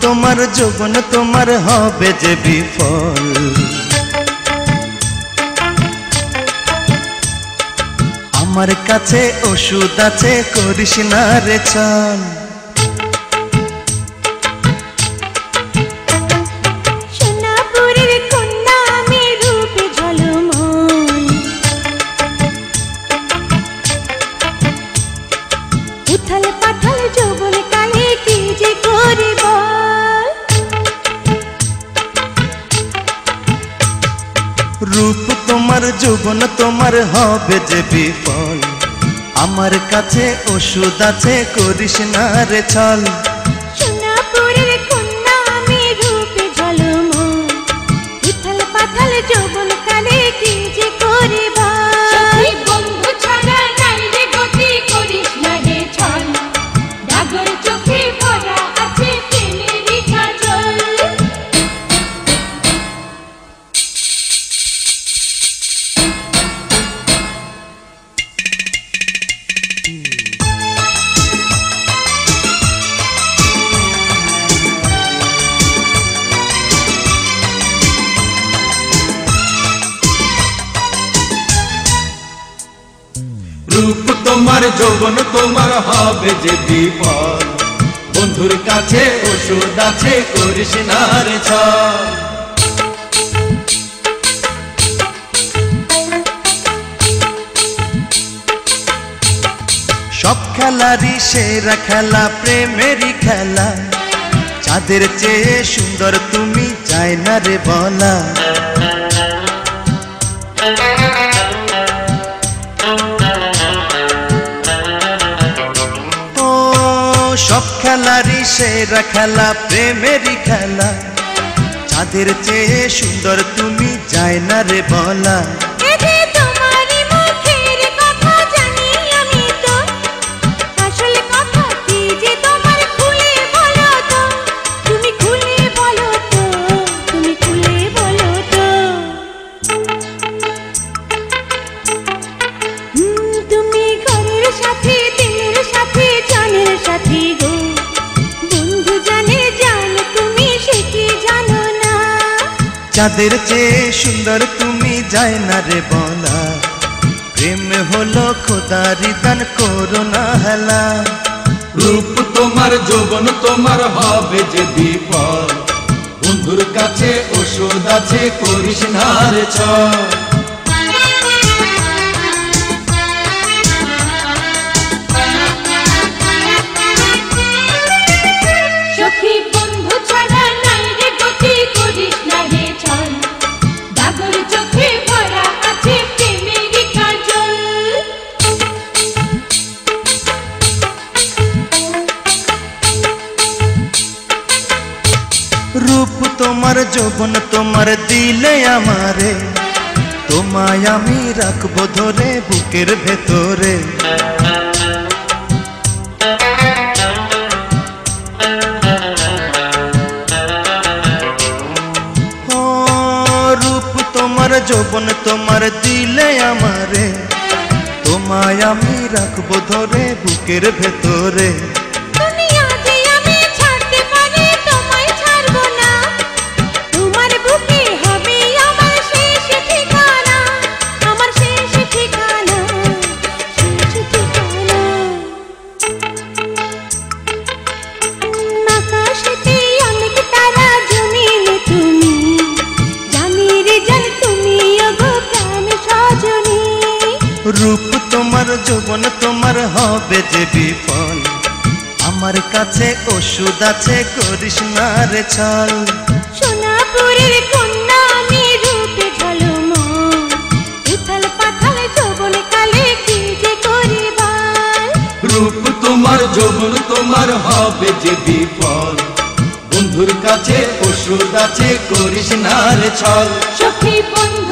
তোমার যৌবন তোমার হবে যে বিফল। আমার কাছে ওষুধ আছে করিস না রে ছল। সোনাপুরের কন্যা আমি রূপে ঝলমল, উথাল পাথাল যৌবন কালে কি যে করি বল। রূপ তোমার যৌবন তোমার হবে যে বিফল। আমার কাছে ওষুধ আছে করিস না রে ছল। সোনাপুরের কন্যা আমি রূপে ঝলমল, উথাল পাথাল যৌবন কালে কি যে করি বল। সখী বন্ধু ছাড়া নাই রে গতি করিস না রে ছল, ডাগর চোখে ভরা আছে প্রেমেরই কাজল। রূপ তোমার যৌবন তোমার হবে যে বিফল। বন্ধুর কাছে ওষুধ আছে করিস না রে ছল। সব খেলারই সেরা খেলা প্রেমেরই খেলা। চাঁদের চেয়ে সুন্দর তুমি চাই না রে বলা। ও সব খেলারই সেরা খেলা প্রেমেরই খেলা। চাঁদের চেয়ে সুন্দর তুমি চাই না রে বলা। চাঁদের চেয়ে সুন্দর তুমি যাই না রে বলা। প্রেম হলো খোদারি দান করো না হেলা। রূপ তোমার যৌবন তোমার হবে যে বিফল। বন্ধুর কাছে ওষুধ আছে করিস না রে ছল। সখী বন্ধু ছাড়া নাই রে গতি করিস না রে ছল, ডাগর চোখে ভরা আছে প্রেমেরই কাজল। রূপ তোমার যৌবন তোমার দিলে আমারে। তোমায় আমি রাখবো ধরে বুকের ভেতরে। ও রূপ তোমার যৌবন তোমার দিলে আমারে। তোমায় আমি রাখবো ধরে বুকের ভেতরে। রূপ তোমার যৌবন তোমার হবে যে বিফল। আমার কাছে ওষুধ আছে করিস না রে ছল। সোনাপুরের কন্যা আমি রূপে ঝলমল, উথাল পাথাল যৌবন কালে কি যে করি বল। রূপ তোমার যৌবন তোমার হবে যে বিফল। বন্ধুর কাছে ওষুধ আছে করিস না রে ছল। সখী বন্ধু